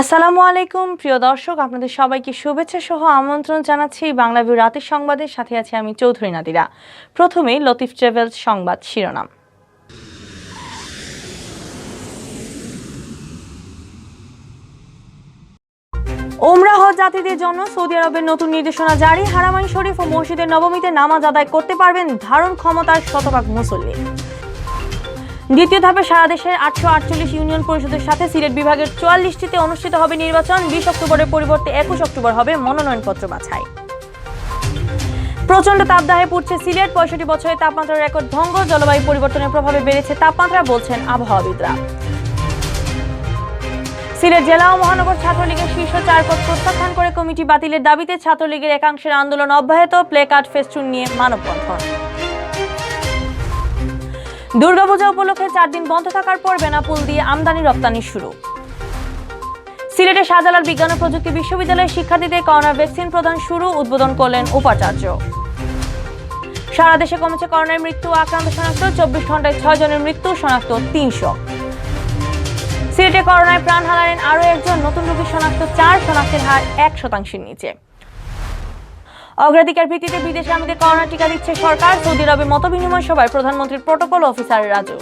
আসসালামু আলাইকুম প্রিয় দর্শক, আপনাদের সবাইকে শুভেচ্ছা সহ আমন্ত্রণ জানাচ্ছি বাংলাভিউ রাতের সংবাদের সাথে আছি আমি চৌধুরী নাদিরা। প্রথমেই লতিফ ট্রাভেলস সংবাদ শিরোনাম। ওমরা হজ যাত্রীদের জন্য সৌদি আরবের নতুন নির্দেশনা জারি। হারামাইন শরীফ ও মসজিদের নবমীতে নামাজ আদায় করতে পারবেন ধারণ ক্ষমতার শতভাগ মুসল্লি। দ্বিতীয় ধাপে সারা দেশের 848 ইউনিয়ন পরিষদের সাথে সিলেট বিভাগের 44টিতে অনুষ্ঠিত হবে নির্বাচন। 20 অক্টোবরের পরিবর্তে 21 অক্টোবর হবে মনোনয়নপত্র বাছাই। প্রচন্ড তাপদাহে পড়ছে সিলেট। 65 বছরের তাপমাত্রার রেকর্ড ভঙ্গ। জলবায়ু পরিবর্তনের প্রভাবে বেড়েছে তাপমাত্রা, বলছেন আবহাওয়াবিদরা। সিলেট জেলা ও মহানগর ছাত্রলীগের শীর্ষ 4 পদ প্রত্যাখ্যান করে কমিটি বাতিলের দাবিতে ছাত্রলীগের একাংশের আন্দোলন অব্যাহত। প্লেকার্ড ফেস্টুন নিয়ে মানববন্ধন। দুর্গাপূজা উপলক্ষে 4 দিন বন্ধ থাকার পর বেনাপুল দিয়ে আমদানি রপ্তানি শুরু। সিলেটের শাহজালাল বিজ্ঞান ও প্রযুক্তি বিশ্ববিদ্যালয়ের শিক্ষার্থীদের করোনা ভ্যাকসিন প্রদান শুরু, উদ্বোধন করলেন উপাচার্য। সারা দেশে কমেছে করোনার মৃত্যু, আক্রান্ত শনাক্ত 24 ঘন্টায় 6 জনের মৃত্যু, শনাক্ত 300। সিলেটে করোনায় প্রাণ হারালেন আরও একজন, নতুন রোগী শনাক্ত 4, শনাক্তের হার 1% নিচে। অগ্রাধিকার ভিত্তিতে বিদেশগামীদের করোনা টিকা দিচ্ছে সরকার। সৌদি আরবে মতবিনিময় সভায় প্রধানমন্ত্রীর প্রটোকল অফিসার রাজু।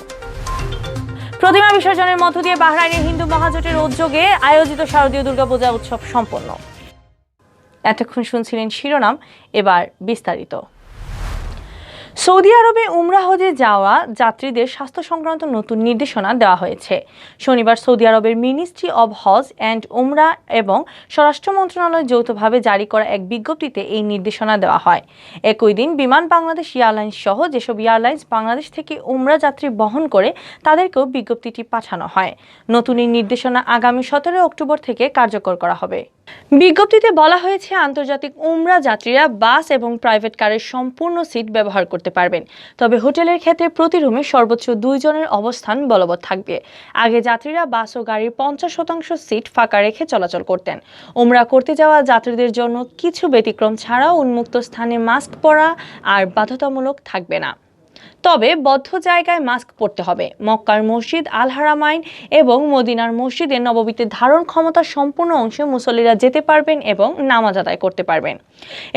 প্রতিমা বিসর্জনের মধ্য দিয়ে বাহরাইনের হিন্দু মহাজোটের উদ্যোগে আয়োজিত শারদীয় দুর্গাপূজা উৎসব সম্পন্ন। এতক্ষণ শুনছিলেন শিরোনাম, এবার বিস্তারিত। সৌদি আরবে উমরা হজে যাওয়া যাত্রীদের স্বাস্থ্য সংক্রান্ত নতুন নির্দেশনা দেওয়া হয়েছে। শনিবার সৌদি আরবের মিনিস্ট্রি অব হজ অ্যান্ড উমরা এবং স্বরাষ্ট্র মন্ত্রণালয় যৌথভাবে জারি করা এক বিজ্ঞপ্তিতে এই নির্দেশনা দেওয়া হয়। একই দিন বিমান বাংলাদেশ এয়ারলাইন্স সহ যেসব এয়ারলাইন্স বাংলাদেশ থেকে উমরা যাত্রী বহন করে তাদেরকেও বিজ্ঞপ্তিটি পাঠানো হয়। নতুন এই নির্দেশনা আগামী 17 অক্টোবর থেকে কার্যকর করা হবে। বিজ্ঞপ্তিতে বলা হয়েছে, আন্তর্জাতিক উমরা যাত্রীরা বাস এবং প্রাইভেট কারের সম্পূর্ণ সিট ব্যবহার করতে পারবেন, তবে হোটেলের ক্ষেত্রে প্রতি রুমে সর্বোচ্চ 2 জনের অবস্থান বলবৎ থাকবে। আগে যাত্রীরা বাস ও গাড়ির 50% সিট ফাঁকা রেখে চলাচল করতেন। উমরা করতে যাওয়া যাত্রীদের জন্য কিছু ব্যতিক্রম ছাড়াও উন্মুক্ত স্থানে মাস্ক পরা আর বাধ্যতামূলক থাকবে না, তবে বদ্ধ জায়গায় মাস্ক পরতে হবে। মক্কার মসজিদ আল হারামাইন এবং মদিনার মসজিদের নববীতে ধারণ ক্ষমতা সম্পূর্ণ অংশে মুসল্লিরা যেতে পারবেন এবং নামাজ আদায় করতে পারবেন।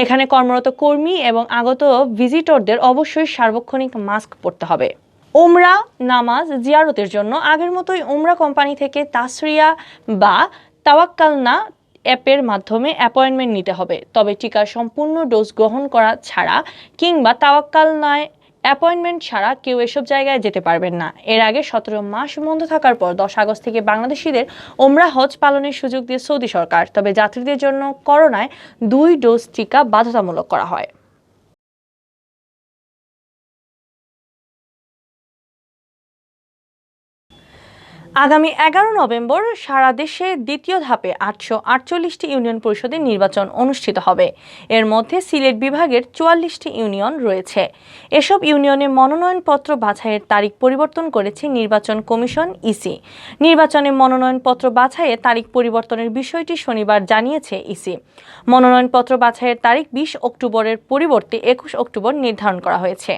এখানে কর্মরত কর্মী এবং আগত ভিজিটরদের অবশ্যই সার্বক্ষণিক মাস্ক পরতে হবে। উমরা নামাজ জিয়ারতের জন্য আগের মতোই উমরা কোম্পানি থেকে তাসরিয়া বা তাওয়াক্কালনা অ্যাপের মাধ্যমে অ্যাপয়েন্টমেন্ট নিতে হবে, তবে টিকার সম্পূর্ণ ডোজ গ্রহণ করা ছাড়া কিংবা তাওয়াক্কালনায় অ্যাপয়েন্টমেন্ট ছাড়া কেউ এসব জায়গায় যেতে পারবেন না। এর আগে 17 মাস বন্ধ থাকার পর 10 আগস্ট থেকে বাংলাদেশিদের ওমরা হজ পালনের সুযোগ দিয়ে সৌদি সরকার, তবে যাত্রীদের জন্য করোনায় 2 ডোজ টিকা বাধ্যতামূলক করা হয়। আগামী 11 নভেম্বর সারা দেশে দ্বিতীয় ধাপে 848টি ইউনিয়ন পরিষদের নির্বাচন অনুষ্ঠিত হবে। এর মধ্যে সিলেট বিভাগের 44টি ইউনিয়ন রয়েছে। এসব ইউনিয়নে মনোনয়নপত্র বাছাইয়ের তারিখ পরিবর্তন করেছে নির্বাচন কমিশন ইসি। নির্বাচনে মনোনয়নপত্র বাছাইয়ের তারিখ পরিবর্তনের বিষয়টি শনিবার জানিয়েছে ইসি। মনোনয়নপত্র বাছাইয়ের তারিখ 20 অক্টোবরের পরিবর্তে 21 অক্টোবর নির্ধারণ করা হয়েছে।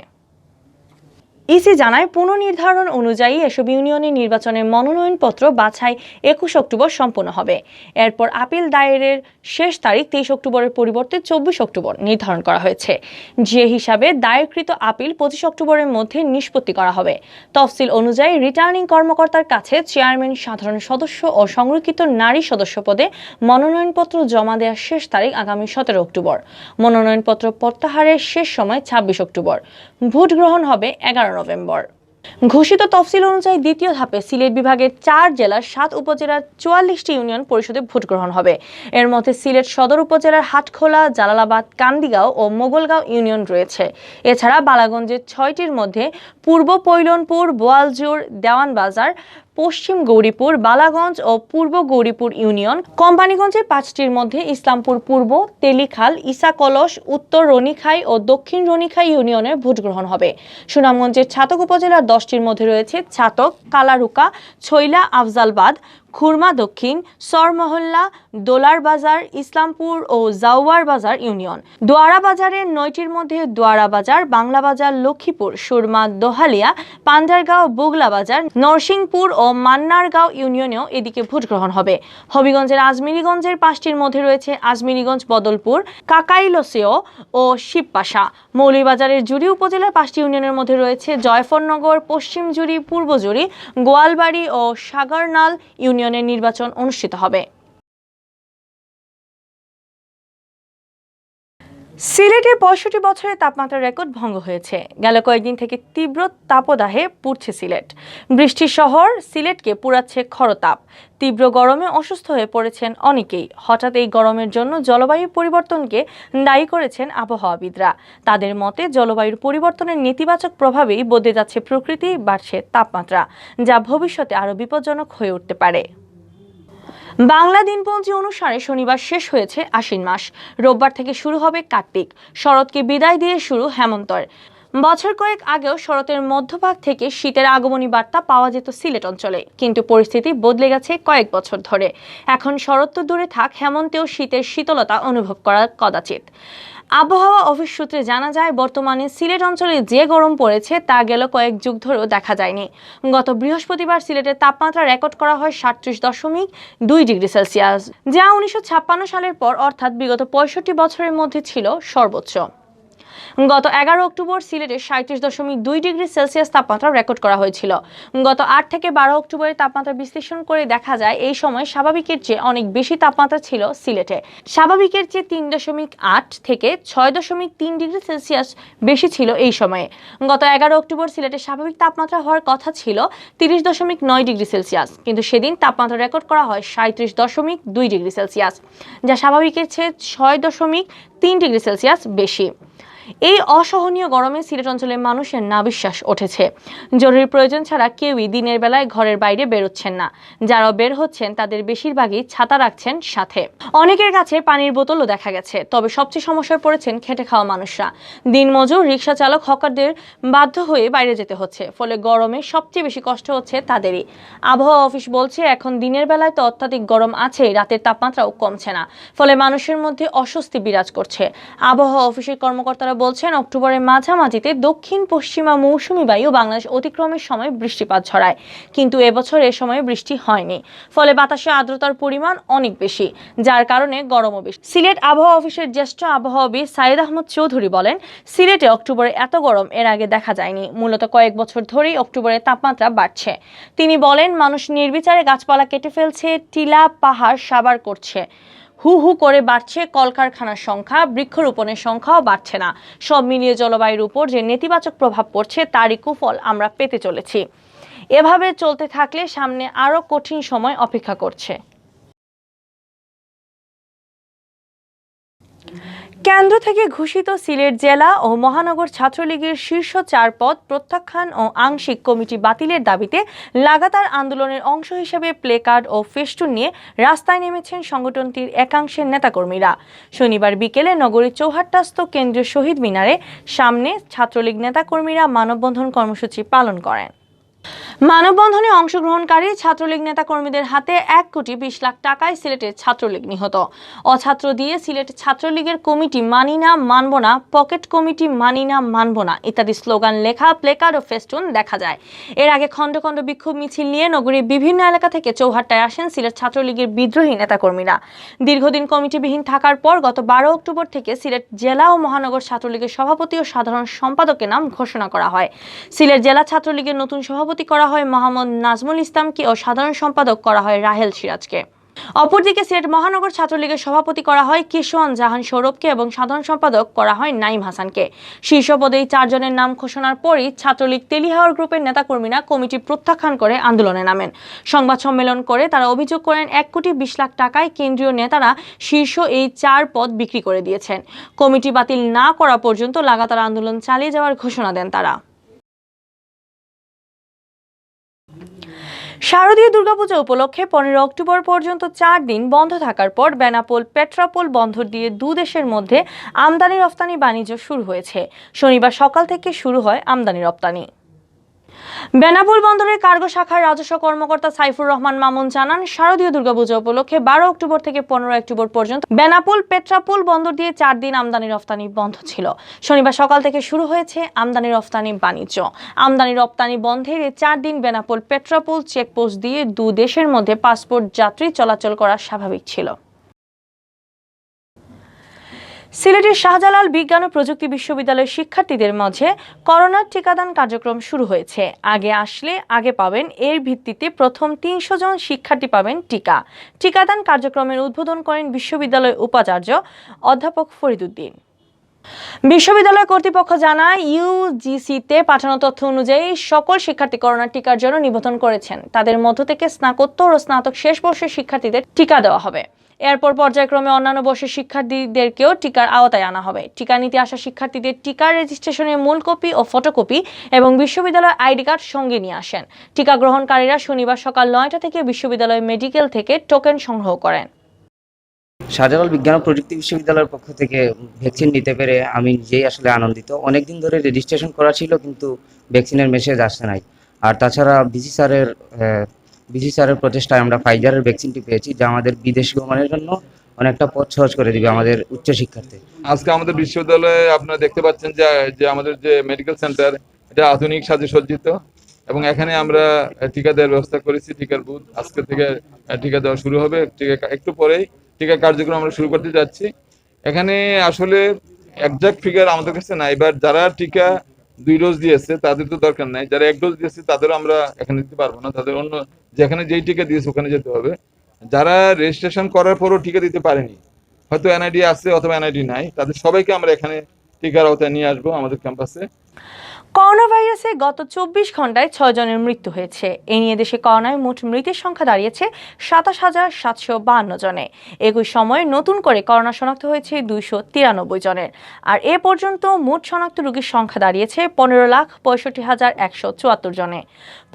ইসি জানায়, পুনর্নির্ধারণ অনুযায়ী এসব ইউনিয়নের নির্বাচনের মনোনয়নপত্র বাছাই 21 অক্টোবর সম্পন্ন হবে। এরপর আপিল দায়েরের শেষ তারিখ 23 অক্টোবরের পরিবর্তে 24 অক্টোবর নির্ধারণ করা হয়েছে। যে হিসাবে দায়েরকৃত আপিল 25 অক্টোবরের মধ্যে নিষ্পত্তি করা হবে। তফসিল অনুযায়ী রিটার্নিং কর্মকর্তার কাছে চেয়ারম্যান, সাধারণ সদস্য ও সংরক্ষিত নারী সদস্য পদে মনোনয়নপত্র জমা দেওয়ার শেষ তারিখ আগামী 17 অক্টোবর। মনোনয়নপত্র প্রত্যাহারের শেষ সময় 26 অক্টোবর। ভোট গ্রহণ হবে 11 নভেম্বর। ঘোষিত তফসিল অনুযায়ী দ্বিতীয় ধাপে সিলেট বিভাগের 4 জেলার 7 উপজেলার 44টি ইউনিয়ন পরিষদে ভোট গ্রহণ হবে। এর মধ্যে সিলেট সদর উপজেলার হাটখোলা, জালালাবাদ, কান্দিগাঁও ও মোগলগাঁও ইউনিয়ন রয়েছে। এছাড়া বালাগঞ্জের 6টির মধ্যে পূর্ব পৈলনপুর, বোয়ালজোর, দেওয়ানবাজার, পশ্চিম গৌরীপুর, বালাগঞ্জ ও পূর্ব গৌরীপুর ইউনিয়ন, কোম্পানিগঞ্জের 5টির মধ্যে ইসলামপুর পূর্ব, তেলিখাল, ইসাকলস, উত্তর রনিখাই ও দক্ষিণ রনিখাই ইউনিয়নের ভোট গ্রহণ হবে। সুনামগঞ্জের ছাতক উপজেলার 10টির মধ্যে রয়েছে ছাতক, কালারুকা, ছইলা, আফজালবাদ, খুরমা দক্ষিণ, সরমহল্লা, দোলার বাজার, ইসলামপুর ও জাওয়ার বাজার ইউনিয়ন। দোয়ারা বাজারের 9টির মধ্যে দোয়ারা বাজার, বাংলা বাজার, লক্ষ্মীপুর, সুরমা, দোহালিয়া, পান্ডারগাঁও, বুগলা বাজার, নরসিংপুর ও মান্নারগাঁও ইউনিয়নেও এদিকে ভোট গ্রহণ হবে। হবিগঞ্জের আজমিরিগঞ্জের 5টির মধ্যে রয়েছে আজমিরিগঞ্জ, বদলপুর, কাকাইলসিও ও শিবপাশা। মৌলভীবাজারের জুড়ি উপজেলার 5টি ইউনিয়নের মধ্যে রয়েছে জয়ফরনগর, পশ্চিম জুড়ি, পূর্ব জুড়ি, গোয়ালবাড়ি ও সাগরনাল ইউনিয়নের নির্বাচন অনুষ্ঠিত হবে। সিলেটে 65 বছরের তাপমাত্রার রেকর্ড ভঙ্গ হয়েছে। গেল কয়েকদিন থেকে তীব্র তাপদাহে পুড়ছে সিলেট। বৃষ্টির শহর সিলেটকে পুড়াচ্ছে খরতাপ। তীব্র গরমে অসুস্থ হয়ে পড়েছেন অনেকেই। হঠাৎ এই গরমের জন্য জলবায়ু পরিবর্তনকে দায়ী করেছেন আবহাওয়াবিদরা। তাদের মতে জলবায়ুর পরিবর্তনের নেতিবাচক প্রভাবেই বদলে যাচ্ছে প্রকৃতি, বাড়ছে তাপমাত্রা, যা ভবিষ্যতে আরও বিপজ্জনক হয়ে উঠতে পারে। বাংলা দিনপঞ্জি অনুসারে শনিবার শেষ হয়েছে আশ্বিন মাস। রোববার থেকে শুরু হবে কার্তিক। শরৎকে বিদায় দিয়ে শুরু হেমন্তর। বছর কয়েক আগেও শরতের মধ্যভাগ থেকে শীতের আগমনী বার্তা পাওয়া যেত সিলেট অঞ্চলে, কিন্তু পরিস্থিতি বদলে গেছে কয়েক বছর ধরে। এখন শরৎ তো দূরে থাক, হেমন্তেও শীতের শীতলতা অনুভব করা কদাচিৎ। আবহাওয়া অফিস সূত্রে জানা যায়, বর্তমানে সিলেট অঞ্চলে যে গরম পড়েছে তা গেল কয়েক যুগ ধরেও দেখা যায়নি। গত বৃহস্পতিবার সিলেটের তাপমাত্রা রেকর্ড করা হয় 37.2 ডিগ্রি সেলসিয়াস, যা 1956 সালের পর অর্থাৎ বিগত 65 বছরের মধ্যে ছিল সর্বোচ্চ। গত 11 অক্টোবর সিলেটে 37.2 ডিগ্রি সেলসিয়াস তাপমাত্রা রেকর্ড করা হয়েছিল। গত 8 থেকে 12 অক্টোবরের তাপমাত্রা বিশ্লেষণ করে দেখা যায়, এই সময় স্বাভাবিকের চেয়ে অনেক বেশি তাপমাত্রা ছিল সিলেটে। স্বাভাবিকের চেয়ে 3.8 থেকে 6.3 ডিগ্রি সেলসিয়াস বেশি ছিল এই সময়ে। গত 11 অক্টোবর সিলেটের স্বাভাবিক তাপমাত্রা হওয়ার কথা ছিল 30.9 ডিগ্রি সেলসিয়াস, কিন্তু সেদিন তাপমাত্রা রেকর্ড করা হয় 37.2 ডিগ্রি সেলসিয়াস, যা স্বাভাবিকের চেয়ে 6.3 ডিগ্রি সেলসিয়াস বেশি। এই অসহনীয় গরমে সিলেট অঞ্চলের মানুষের নাভিশ্বাস উঠেছে। জরুরি প্রয়োজন ছাড়া কেউই দিনের বেলায় ঘরের বাইরে বেরোচ্ছেন না। যারা বের হচ্ছেন তাদের বেশিরভাগই ছাতা রাখছেন সাথে। অনেকের কাছে পানির বোতলও দেখা গেছে। তবে সবচেয়ে সমস্যায় পড়েছেন খেটে খাওয়া মানুষরা। দিনমজুর, রিক্সা চালক, হকারদের বাধ্য হয়ে বাইরে যেতে হচ্ছে, ফলে গরমে সবচেয়ে বেশি কষ্ট হচ্ছে তাদেরই। আবহাওয়া অফিস বলছে, এখন দিনের বেলায় তো অত্যাধিক গরম আছে, রাতের তাপমাত্রাও কমছে না, ফলে মানুষের মধ্যে অস্বস্তি বিরাজ করছে। আবহাওয়া অফিসের কর্মকর্তারা বলছেন, অক্টোবরের মাঝামাঝিতে দক্ষিণ পশ্চিমা মৌসুমী বায়ু বাংলাদেশ অতিক্রমের সময় বৃষ্টিপাত ছড়ায়, কিন্তু এবছর এ সময় বৃষ্টি হয়নি। ফলে বাতাসে আর্দ্রতার পরিমাণ অনেক বেশি, যার কারণে গরমও বেশি। সিলেট আবহাওয়া অফিসের জ্যেষ্ঠ আবহাওয়াবিদ সাইদ আহমদ চৌধুরী বলেন, সিলেটে অক্টোবরে এত গরম এর আগে দেখা যায়নি। মূলত কয়েক বছর ধরেই অক্টোবরের তাপমাত্রা বাড়ছে। তিনি বলেন, মানুষ নির্বিচারে গাছপালা কেটে ফেলছে, টিলা পাহাড় সাবার করছে। হু হু করে বাড়ছে কলকারখানার সংখ্যা, বৃক্ষরোপণের সংখ্যাও বাড়ছে না। সব মিলিয়ে জলবায়ুর উপর যে নেতিবাচক প্রভাব পড়ছে তারই কুফল আমরা পেতে চলেছি। এভাবে চলতে থাকলে সামনে আরো কঠিন সময় অপেক্ষা করছে। কেন্দ্র থেকে ঘোষিত সিলেট জেলা ও মহানগর ছাত্রলীগের শীর্ষ 4 পদ প্রত্যাখ্যান ও আংশিক কমিটি বাতিলের দাবিতে লাগাতার আন্দোলনের অংশ হিসেবে প্লেকার্ড ও ফেস্টুন নিয়ে রাস্তায় নেমেছেন সংগঠনটির একাংশের নেতাকর্মীরা। শনিবার বিকেলে নগরীর চৌহাট্টাস্থ কেন্দ্রীয় শহীদ মিনারে সামনে ছাত্রলীগ নেতাকর্মীরা মানববন্ধন কর্মসূচি পালন করেন। মানববন্ধনে অংশগ্রহণকারী ছাত্রলীগ নেতাকর্মীদের হাতে 1,20,00,000 টাকায় সিলেটের ছাত্রলীগ নিহত। অছাত্র দিয়ে সিলেট ছাত্রলীগের কমিটি মানি না, মানব না, পকেট কমিটি মানি না, মানব না ইত্যাদি স্লোগান লেখা প্লেকার্ড ও ফেস্টুন দেখা যায়। এর আগে খণ্ড খণ্ড বিক্ষোভ মিছিল নিয়ে নগরীর বিভিন্ন এলাকা থেকে চৌহাট্টায় আসেন সিলেট ছাত্রলীগের বিদ্রোহী নেতাকর্মীরা। দীর্ঘদিন কমিটিবিহীন থাকার পর গত 12 অক্টোবর থেকে সিলেট জেলা ও মহানগর ছাত্রলীগের সভাপতি ও সাধারণ সম্পাদকের নাম ঘোষণা করা হয়। সিলেট জেলা ছাত্রলীগের নতুন সভাপতি করা হয় মোহাম্মদ নাজমুল ইসলামকে ও সাধারণ সম্পাদক করা হয় রাহেল সিরাজকে। অপরদিকে সিলেট মহানগর ছাত্রলীগের সভাপতি করা হয় কিশোয়ান জাহান সৌরভকে এবং সাধারণ সম্পাদক করা হয় নাইম হাসানকে। শীর্ষ পদে এই 4 জনের নাম ঘোষণার পরই ছাত্রলীগ তেলিহাওয়ার গ্রুপের নেতাকর্মীরা কমিটি প্রত্যাখ্যান করে আন্দোলনে নামেন। সংবাদ সম্মেলন করে তারা অভিযোগ করেন, 1,20,00,000 টাকায় কেন্দ্রীয় নেতারা শীর্ষ এই 4 পদ বিক্রি করে দিয়েছেন। কমিটি বাতিল না করা পর্যন্ত লাগাতার আন্দোলন চালিয়ে যাওয়ার ঘোষণা দেন তারা। শারদীয় দুর্গাপূজা উপলক্ষে 15 অক্টোবর পর্যন্ত 4 দিন বন্ধ থাকার পর বেনাপোল পেট্রাপোল বন্দর দিয়ে দেশের মধ্যে আমদানি রপ্তানি বাণিজ্য শুরু হয়েছে। শনিবার সকাল থেকে শুরু হয় আমদানি রপ্তানি। বেনাপোল বন্দরের কার্গো শাখার রাজস্ব কর্মকর্তা সাইফুর রহমান মামুন জানান, শারদীয় দুর্গাপূজা উপলক্ষে 12 অক্টোবর থেকে 15 অক্টোবর পর্যন্ত বেনাপোল পেট্রাপোল বন্দর দিয়ে 4 দিন আমদানি রফতানি বন্ধ ছিল। শনিবার সকাল থেকে শুরু হয়েছে আমদানি রফতানি বাণিজ্য। আমদানি রপ্তানি বন্ধের এই 4 দিন বেনাপোল পেট্রাপোল চেকপোস্ট দিয়ে দুই দেশের মধ্যে পাসপোর্ট যাত্রী চলাচল করা স্বাভাবিক ছিল। সিলেটের শাহজালাল বিজ্ঞান ও প্রযুক্তি বিশ্ববিদ্যালয়ের শিক্ষার্থীদের মাঝে করোনার টিকাদান কার্যক্রম শুরু হয়েছে। আগে আসলে আগে পাবেন, এর ভিত্তিতে প্রথম 300 জন শিক্ষার্থী পাবেন টিকা। টিকাদান কার্যক্রমের উদ্বোধন করেন বিশ্ববিদ্যালয়ের উপাচার্য অধ্যাপক ফরিদউদ্দিন। বিশ্ববিদ্যালয় কর্তৃপক্ষ জানায়, ইউজিসিতে পাঠানো তথ্য অনুযায়ী সকল শিক্ষার্থী করোনা টিকার জন্য নিবন্ধন করেছেন। তাদের মধ্য থেকে স্নাতকোত্তর ও স্নাতক শেষ বর্ষের শিক্ষার্থীদের টিকা দেওয়া হবে। এরপর পর্যায়ক্রমে অন্যান্য বর্ষের শিক্ষার্থীদেরকেও টিকার আওতায় আনা হবে। টিকা নিতে আসা শিক্ষার্থীদের টিকার রেজিস্ট্রেশনের মূল কপি ও ফটোকপি এবং বিশ্ববিদ্যালয় আইডি কার্ড সঙ্গে নিয়ে আসেন। টিকা গ্রহণকারীরা শনিবার সকাল 9টা থেকে বিশ্ববিদ্যালয় মেডিকেল থেকে টোকেন সংগ্রহ করেন। শাহজালাল বিজ্ঞান ও প্রযুক্তি বিশ্ববিদ্যালয়ের পক্ষ থেকে ভ্যাকসিন নিতে পেরে আমি নিজেই আসলে আনন্দিত। অনেকদিন ধরে রেজিস্ট্রেশন করা ছিল, কিন্তু ভ্যাকসিনের মেসেজ আসছে নাই। আর তাছাড়া বিসি স্যারের প্রচেষ্টায় আমরা ফাইজারের ভ্যাকসিনটি পেয়েছি, যা আমাদের বিদেশি গমনের জন্য অনেকটা পথ সহজ করে দিবে আমাদের উচ্চশিক্ষার্থী। আজকে আমাদের বিশ্ববিদ্যালয়ে আপনারা দেখতে পাচ্ছেন যে আমাদের যে মেডিকেল সেন্টার, এটা আধুনিক সাজে সজ্জিত এবং এখানে আমরা টিকা দেওয়ার ব্যবস্থা করেছি। টিকার বুথ আজকে থেকে টিকা দেওয়া শুরু হবে। একটু পরেই টিকা কার্যক্রম আমরা শুরু করতে যাচ্ছি। এখানে আসলে একজাক্ট ফিগার আমাদের কাছে নাই, বাট যারা টিকা 2 ডোজ দিয়েছে তাদের তো দরকার নাই, যারা 1 ডোজ দিয়েছে তাদেরও আমরা এখানে দিতে পারবো না, তাদের অন্য যেখানে যেই টিকা দিয়েছে ওখানে যেতে হবে। যারা রেজিস্ট্রেশন করার পরও টিকা দিতে পারেনি, হয়তো এনআইডি আছে অথবা এনআইডি নাই, তাদের সবাইকে আমরা এখানে টিকার আওতায় নিয়ে আসবো আমাদের ক্যাম্পাসে। করোনা ভাইরাসে গত 24 ঘন্টায় 6 জনের মৃত্যু হয়েছে। এ নিয়ে দেশে করোনায় মোট মৃতের সংখ্যা দাঁড়িয়েছে 27,752 জনে। একই সময়ে নতুন করে করোনা শনাক্ত হয়েছে 293 জনের। আর এ পর্যন্ত মোট শনাক্ত রোগীর সংখ্যা দাঁড়িয়েছে 15,65,174 জনে।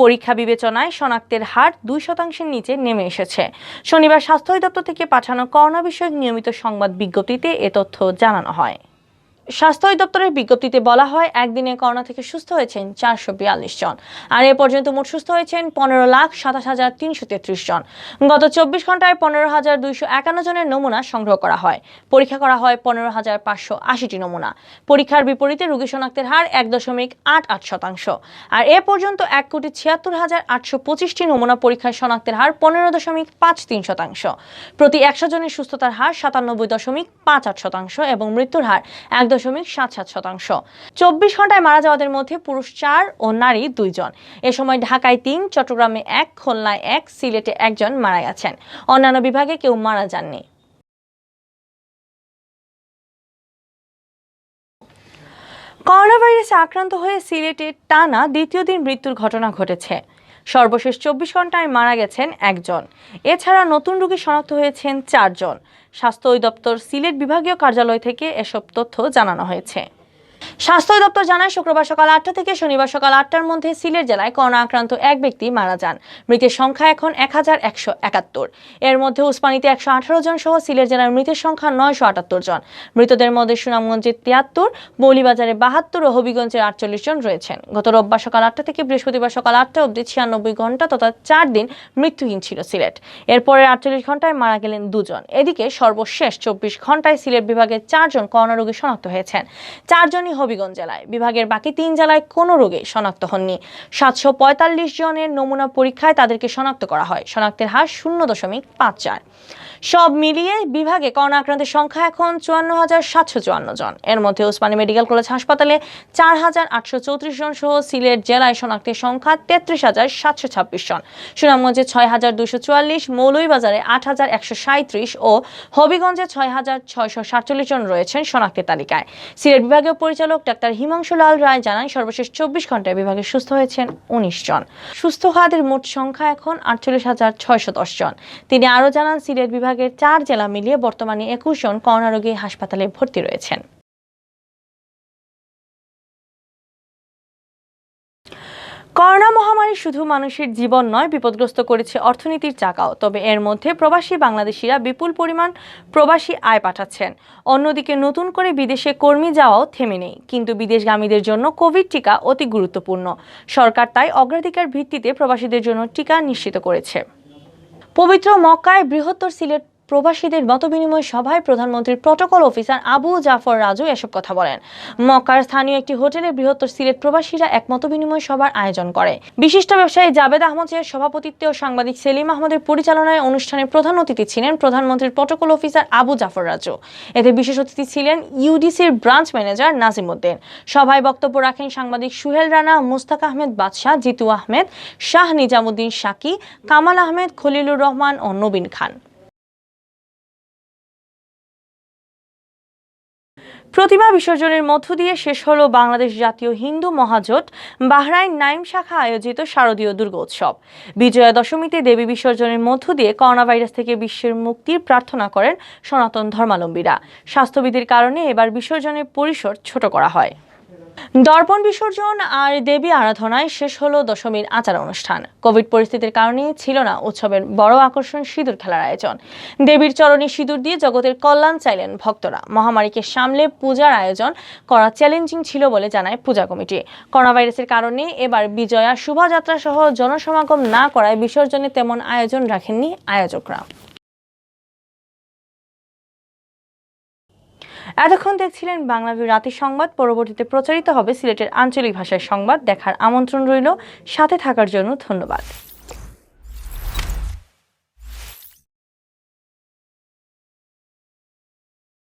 পরীক্ষা বিবেচনায় শনাক্তের হার 2% নিচে নেমে এসেছে। শনিবার স্বাস্থ্য অধিদপ্তর থেকে পাঠানো করোনা বিষয়ক নিয়মিত সংবাদ বিজ্ঞপ্তিতে এ তথ্য জানানো হয়। স্বাস্থ্য অধিদপ্তরের বিজ্ঞপ্তিতে বলা হয়, একদিনে করোনা থেকে সুস্থ হয়েছেন 442 জন। আর এ পর্যন্ত মোট সুস্থ হয়েছেন 15,27,333 জন। গত 24 ঘন্টায় 15,251 জনের নমুনা সংগ্রহ করা হয়। পরীক্ষা করা হয় 15,580টি নমুনা। পরীক্ষার বিপরীতে রোগী শনাক্তের হার 1.88%। আর এ পর্যন্ত 1,76,825টি নমুনা পরীক্ষার শনাক্তের হার 15.53%। প্রতি 100 জনের সুস্থতার হার 97.58% এবং মৃত্যুর হার 1.77%। 24 ঘন্টায় মারা যাওয়াদের মধ্যে পুরুষ 4 ও নারী 2 জন। এ সময় ঢাকায় 3, চট্টগ্রামে 1, খুলনায় 1, সিলেটে 1 জন মারা গেছেন। অন্যান্য বিভাগে কেউ মারা যাননি। করোনা ভাইরাসে আক্রান্ত হয়ে সিলেটে টানা দ্বিতীয় দিন মৃত্যুর ঘটনা ঘটেছে। সর্বশেষ 24 ঘন্টায় মারা গেছেন 1 জন। এছাড়া নতুন রোগী শনাক্ত হয়েছেন 4 জন। স্বাস্থ্য অধিদপ্তর সিলেট বিভাগীয় কার্যালয় থেকে এসব তথ্য জানানো হয়েছে। স্বাস্থ্য অধিদপ্তর জানায়, শুক্রবার সকাল 8টা থেকে শনিবার সকাল 8টার মধ্যে সিলেট জেলায় করোনা আক্রান্ত 1 ব্যক্তি মারা যান। মৃতের সংখ্যা এখন 1171। এর মধ্যে উসমানীতে 118 জন সহ সিলেট জেলার মৃতের সংখ্যা 978 জন। মৃতদের মধ্যে সুনামগঞ্জে 73, মৌলভীবাজারে 72 ও হবিগঞ্জের 48 জন রয়েছেন। গত রোববার সকাল 8টা থেকে বৃহস্পতিবার সকাল 8টা অবধি 96 ঘন্টা তথা 4 দিন মৃত্যুহীন ছিল সিলেট। এরপরে 48 ঘন্টায় মারা গেলেন 2 জন। এদিকে সর্বশেষ 24 ঘন্টায় সিলেট বিভাগের 4 জন করোনা রোগী শনাক্ত হয়েছেন। 4 জনই হবিগঞ্জ জেলায়। বিভাগের বাকি 3 জেলায় কোনো রোগী শনাক্ত হননি। 745 জনের নমুনা পরীক্ষায় তাদেরকে শনাক্ত করা হয়। শনাক্তের হার 0.54। সব মিলিয়ে বিভাগে করোনা আক্রান্তের সংখ্যা এখন 54,754 জন। এর মধ্যে ওসমানী মেডিকেল কলেজ হাসপাতালে 4,834 জন সহ সিলেট জেলায় শনাক্তের সংখ্যা 33,726 জন। সুনামগঞ্জে 6,244, মৌলভীবাজারে 8,137 ও হবিগঞ্জে 6,647 জন রয়েছেন শনাক্তের তালিকায়। সিলেট বিভাগীয় পরিচালক ডাক্তার হিমাংশু লাল রায় জানান, সর্বশেষ 24 ঘন্টায় বিভাগে সুস্থ হয়েছেন 19 জন। সুস্থ হওয়াদের মোট সংখ্যা এখন 48,610 জন। তিনি আরও জানান, সিলেট বিভাগের 4 জেলা মিলিয়ে বর্তমানে 21 জন করোনা রোগী হাসপাতালে ভর্তি রয়েছেন। করোনা মহামারী শুধু মানুষের জীবন নয়, বিপদগ্রস্ত করেছে অর্থনীতির চাকাও। তবে এর মধ্যে প্রবাসী বাংলাদেশিরা বিপুল পরিমাণ প্রবাসী আয় পাঠাচ্ছেন। অন্যদিকে নতুন করে বিদেশে কর্মী যাওয়াও থেমে নেই। কিন্তু বিদেশগামীদের জন্য কোভিড টিকা অতি গুরুত্বপূর্ণ। সরকার তাই অগ্রাধিকার ভিত্তিতে প্রবাসীদের জন্য টিকা নিশ্চিত করেছে। পবিত্র মক্কায় বৃহত্তর সিলেট প্রবাসীদের মতবিনিময় সভায় প্রধানমন্ত্রীর প্রটোকল অফিসার আবু জাফর রাজু এসব কথা বলেন। মক্কার স্থানীয় একটি হোটেলে বৃহত্তর সিলেট প্রবাসীরা এক মতবিনিময় সভার আয়োজন করে। বিশিষ্ট ব্যবসায়ী জাবেদ আহমদের সভাপতিত্বে ও সাংবাদিক সেলিম আহমদের পরিচালনায় অনুষ্ঠানে প্রধান অতিথি ছিলেন প্রধানমন্ত্রীর প্রটোকল অফিসার আবু জাফর রাজু। এতে বিশেষ অতিথি ছিলেন ইউডিসির ব্রাঞ্চ ম্যানেজার নাজিম উদ্দিন। সভায় বক্তব্য রাখেন সাংবাদিক সুহেল রানা, মুস্তাক আহমেদ বাদশাহ, জিতু আহমেদ, শাহ নিজামুদ্দিন শাকি, কামাল আহমেদ, খলিলুর রহমান ও নবীন খান। প্রতিমা বিসর্জনের মধ্য দিয়ে শেষ হলো বাংলাদেশ জাতীয় হিন্দু মহাজোট বাহরাইন নাইম শাখা আয়োজিত শারদীয় দুর্গোৎসব। বিজয়া দশমীতে দেবী বিসর্জনের মধ্য দিয়ে করোনা ভাইরাস থেকে বিশ্বের মুক্তির প্রার্থনা করেন সনাতন ধর্মাবলম্বীরা। স্বাস্থ্যবিধির কারণে এবার বিসর্জনের পরিসর ছোট করা হয়। দর্পণ বিসর্জন আর দেবী আরাধনায় শেষ হলো দশমীর আচার অনুষ্ঠান। কোভিড পরিস্থিতির কারণে ছিল না উৎসবের বড় আকর্ষণ সিঁদুর খেলার আয়োজন। দেবীর চরণে সিঁদুর দিয়ে জগতের কল্যাণ চাইলেন ভক্তরা। মহামারীকে সামলে পূজার আয়োজন করা চ্যালেঞ্জিং ছিল বলে জানায় পূজা কমিটি। করোনা ভাইরাসের কারণে এবার বিজয়া শোভাযাত্রা সহ জনসমাগম না করায় বিসর্জনে তেমন আয়োজন রাখেননি আয়োজকরা। এতক্ষণ দেখছিলেন বাংলাভিউ রাতের সংবাদ। পরবর্তীতে প্রচারিত হবে সিলেটের আঞ্চলিক ভাষায় সংবাদ। দেখার আমন্ত্রণ রইল। সাথে থাকার জন্য ধন্যবাদ।